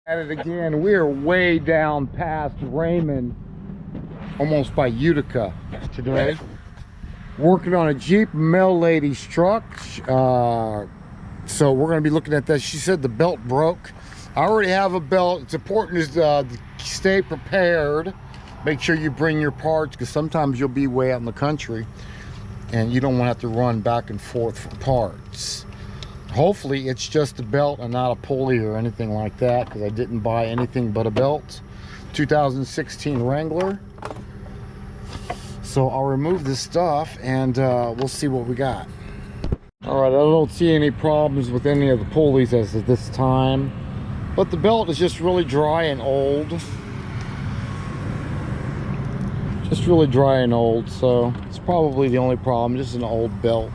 At it again. We are way down past Raymond, almost by Utica today. Working on a Jeep mail lady's truck. So we're going to be looking at that. She said the belt broke. I already have a belt. It's important to stay prepared. Make sure you bring your parts, because sometimes you'll be way out in the country and you don't want to have to run back and forth for parts. Hopefully it's just a belt and not a pulley or anything like that, because I didn't buy anything but a belt. 2016 Wrangler. So I'll remove this stuff and we'll see what we got. All right, I don't see any problems with any of the pulleys as of this time, but the belt is just really dry and old. Just really dry and old, so it's probably the only problem, just an old belt.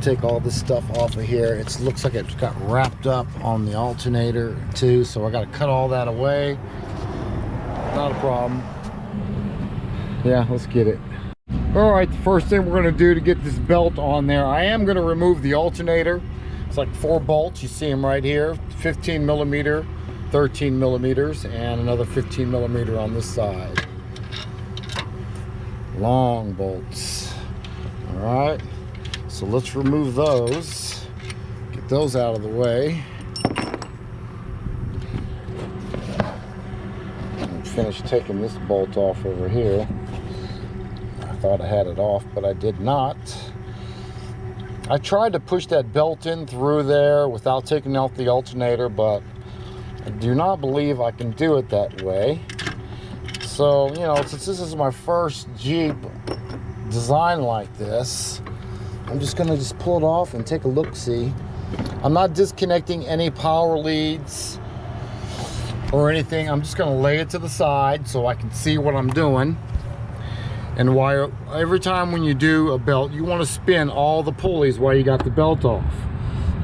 Take all this stuff off of here. It looks like it's got wrapped up on the alternator too, so I got to cut all that away. Not a problem. Yeah, let's get it. All right, the first thing we're going to do to get this belt on there, I am going to remove the alternator. It's like 4 bolts. You see them right here, 15 millimeter, 13 millimeters, and another 15 millimeter on this side. Long bolts. All right. So let's remove those, get those out of the way. And finish taking this bolt off over here. I thought I had it off, but I did not. I tried to push that belt in through there without taking off the alternator, but I do not believe I can do it that way. So, you know, since this is my first Jeep design like this, I'm just gonna pull it off and take a look-see. I'm not disconnecting any power leads or anything. I'm just gonna lay it to the side so I can see what I'm doing. And while every time when you do a belt, you want to spin all the pulleys while you got the belt off.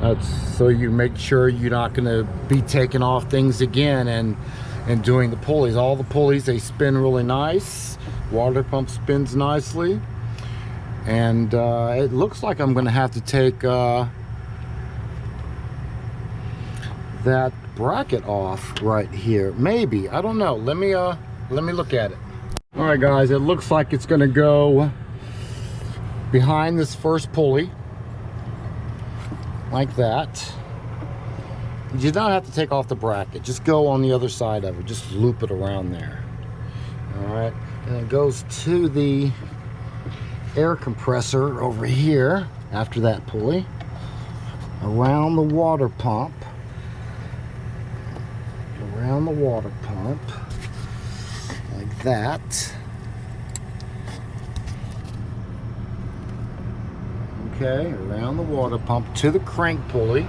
That's so you make sure you're not gonna be taking off things again and doing the pulleys. All the pulleys, they spin really nice. Water pump spins nicely. And it looks like I'm going to have to take that bracket off right here. Maybe, I don't know. Let me look at it. All right, guys. It looks like it's going to go behind this first pulley, like that. You do not have to take off the bracket. Just go on the other side of it. Just loop it around there. All right, and it goes to the air compressor over here after that pulley, around the water pump, like that. Okay, around the water pump to the crank pulley,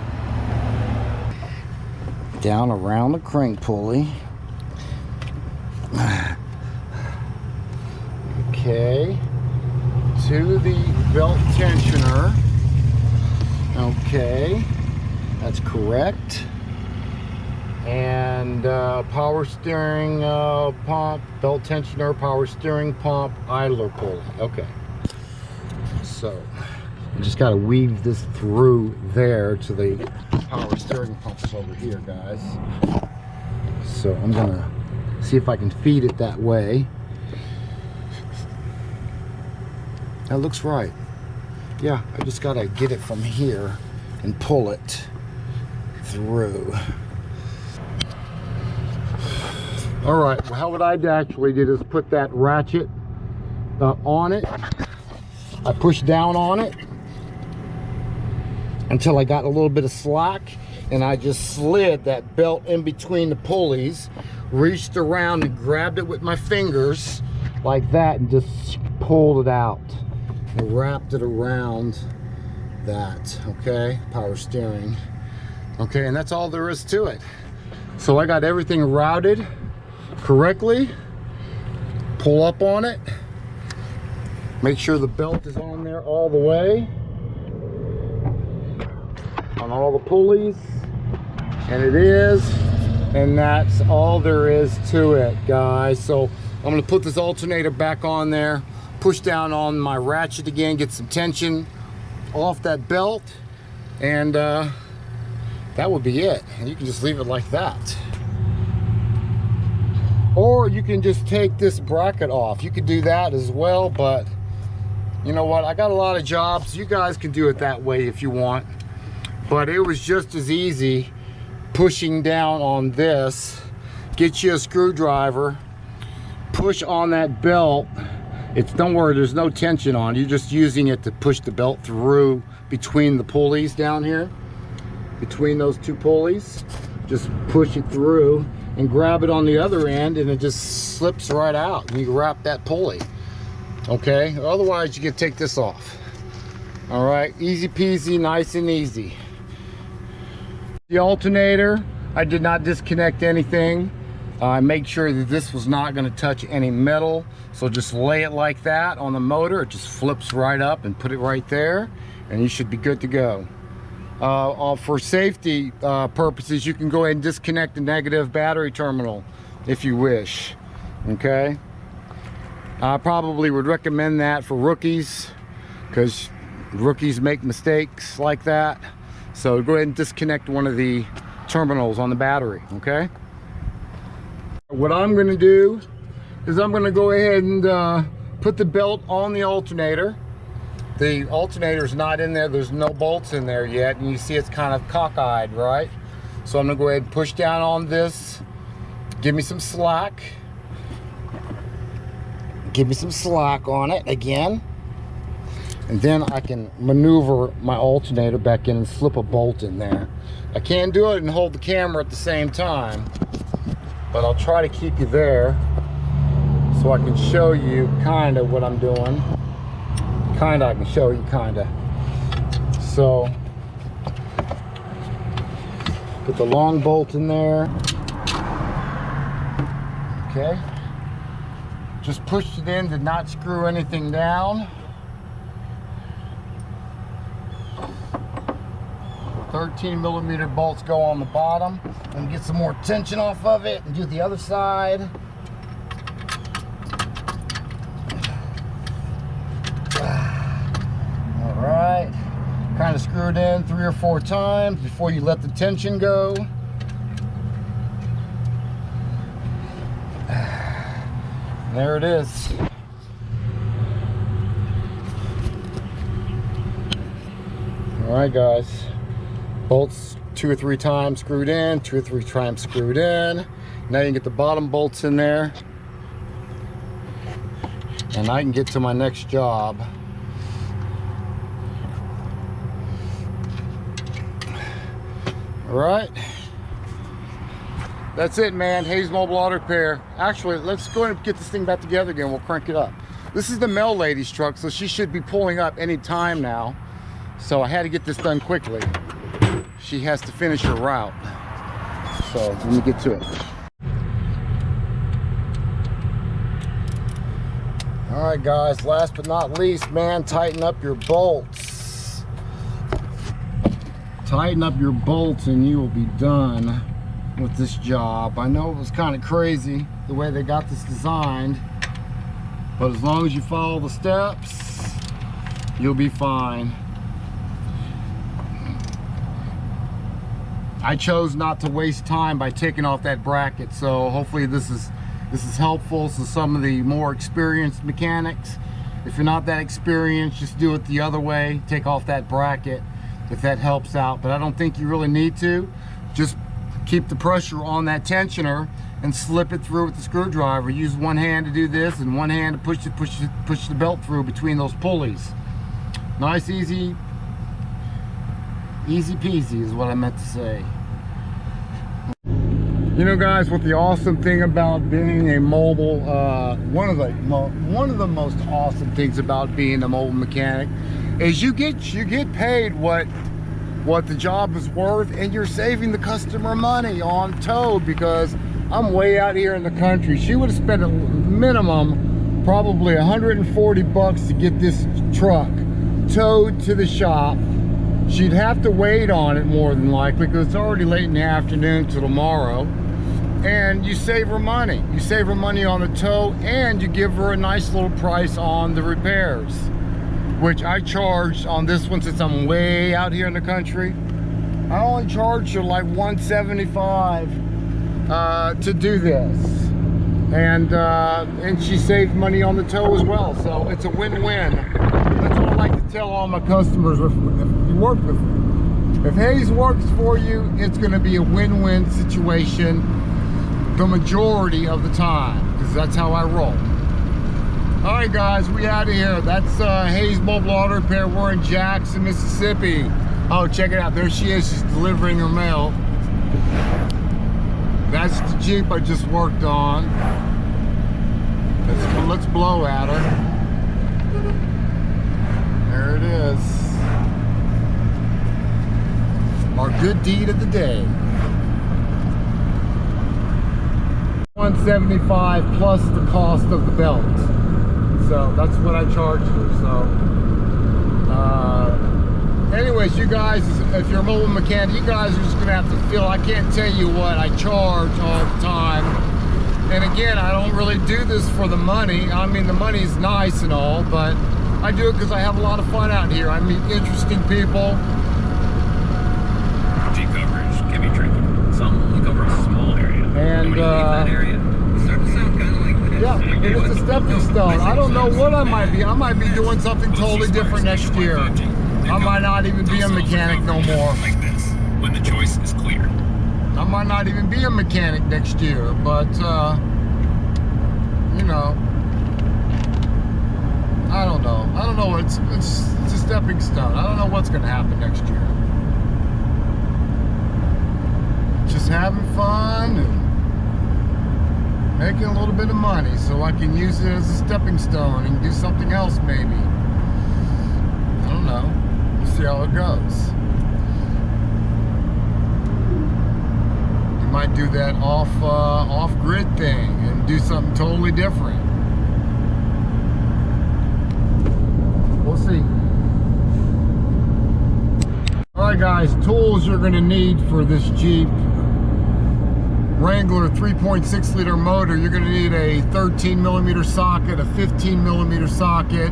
down around the crank pulley. Okay, to the belt tensioner. Okay, that's correct. And power steering pump, belt tensioner, power steering pump, idler pulley. Okay, so you just got to weave this through there to the power steering pumps over here, guys. So I'm gonna see if I can feed it that way. That looks right. Yeah, I just gotta get it from here and pull it through. All right, well, what I actually did is put that ratchet on it. I pushed down on it until I got a little bit of slack, and I just slid that belt in between the pulleys, reached around and grabbed it with my fingers like that, and just pulled it out. And wrapped it around that. Okay, power steering. Okay, and that's all there is to it. So I got everything routed correctly. Pull up on it, make sure the belt is on there all the way, on all the pulleys, and it is, and that's all there is to it, guys. So I'm going to put this alternator back on there, push down on my ratchet again, get some tension off that belt, and that would be it. And you can just leave it like that. Or you can just take this bracket off. You could do that as well, but you know what? I got a lot of jobs. You guys can do it that way if you want. But it was just as easy pushing down on this. Get you a screwdriver, push on that belt. Don't worry, there's no tension on. You're just using it to push the belt through between the pulleys down here. Between those two pulleys. Just push it through and grab it on the other end, and it just slips right out, and you wrap that pulley. Okay, otherwise you can take this off. All right, easy peasy, nice and easy. The alternator, I did not disconnect anything. I made sure that this was not going to touch any metal, so just lay it like that on the motor. It just flips right up, and put it right there, and you should be good to go. For safety purposes, you can go ahead and disconnect the negative battery terminal if you wish. Okay, I probably would recommend that for rookies, because rookies make mistakes like that. So go ahead and disconnect one of the terminals on the battery. Okay, what I'm going to do is I'm going to go ahead and put the belt on the alternator. The alternator's not in there, there's no bolts in there yet, and you see it's kind of cockeyed, right? So I'm gonna go ahead and push down on this, give me some slack. Give me some slack on it again. And then I can maneuver my alternator back in and slip a bolt in there. I can't do it and hold the camera at the same time, but I'll try to keep you there so I can show you kind of what I'm doing. I can show you kinda. So put the long bolt in there. Okay, just pushed it in, did not screw anything down. 13mm bolts go on the bottom, and get some more tension off of it, and do the other side. Alright, kind of screw it in 3 or 4 times before you let the tension go. There it is. Alright guys, bolts 2 or 3 times screwed in, 2 or 3 times screwed in. Now you can get the bottom bolts in there, and I can get to my next job. All right, that's it, man. Hayes Mobile Auto Repair. Actually, let's go ahead and get this thing back together again. We'll crank it up. This is the mail lady's truck, so she should be pulling up any time now. So I had to get this done quickly. She has to finish her route. So let me get to it. All right, guys, last but not least, man, tighten up your bolts. Tighten up your bolts and you will be done with this job. I know it was kind of crazy the way they got this designed, but as long as you follow the steps, you'll be fine. I chose not to waste time by taking off that bracket, so hopefully this is helpful to some of the more experienced mechanics. If you're not that experienced, just do it the other way. Take off that bracket if that helps out, but I don't think you really need to. Just keep the pressure on that tensioner and slip it through with the screwdriver. Use one hand to do this and one hand to push the belt through between those pulleys. Nice, easy peasy is what I meant to say. You know, guys, what the awesome thing about being a mobile, one of the most awesome things about being a mobile mechanic is you get paid what the job is worth, and you're saving the customer money on tow, because I'm way out here in the country. She would have spent a minimum probably 140 bucks to get this truck towed to the shop. She'd have to wait on it more than likely because it's already late in the afternoon till tomorrow. And you save her money. You save her money on the tow, and you give her a nice little price on the repairs, which I charged on this one, since I'm way out here in the country. I only charged her like $175 to do this, and she saved money on the tow as well. So it's a win-win. That's what I like to tell all my customers. If you work with, if Hayes works for you, it's going to be a win-win situation the majority of the time, because that's how I roll. All right, guys, we out of here. That's Hayes Mobile Auto Repair. We're in Jackson, Mississippi. Oh, check it out. There she is. She's delivering her mail. That's the Jeep I just worked on. Let's blow at her. There it is. Our good deed of the day. $175 plus the cost of the belt. So that's what I charged her. So anyways, you guys, if you're a mobile mechanic, you guys are just gonna have to feel. I can't tell you what I charge all the time. And again, I don't really do this for the money. I mean, the money's nice and all, but I do it because I have a lot of fun out here. I meet interesting people. Jeep coverage can be tricky. Some only cover a small area. And that area. Starting to sound kind of like this. Yeah, and it's a stepping stone. I don't know what I might be. I might be doing something totally different next year. I might not even be a mechanic no more. Like this, when the choice is clear. I might not even be a mechanic next year, but you know, I don't know. I don't know. It's a stepping stone. I don't know what's going to happen next year. Just having fun and making a little bit of money so I can use it as a stepping stone and do something else maybe. I don't know. We'll see how it goes. You might do that off-grid thing and do something totally different. We'll see. Alright guys, tools you're going to need for this Jeep Wrangler 3.6 liter motor. You're going to need a 13 millimeter socket, a 15 millimeter socket,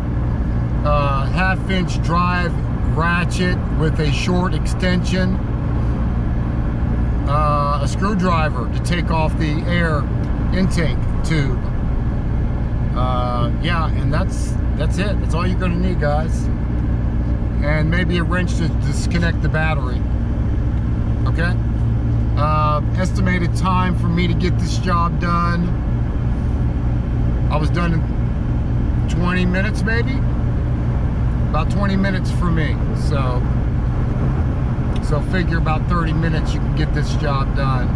half-inch drive ratchet with a short extension, a screwdriver to take off the air intake tube. Yeah, and that's it. That's all you're going to need, guys. And maybe a wrench to disconnect the battery. Okay? Estimated time for me to get this job done. I was done in 20 minutes maybe. About 20 minutes for me. So figure about 30 minutes you can get this job done.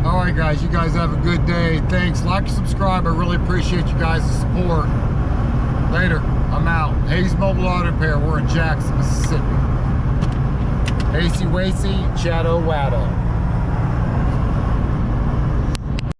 Alright guys, you guys have a good day. Thanks. Like and subscribe. I really appreciate you guys' support. Later. I'm out. Hayes Mobile Auto Repair. We're in Jackson, Mississippi. Acey Wacy, Chatto Waddo.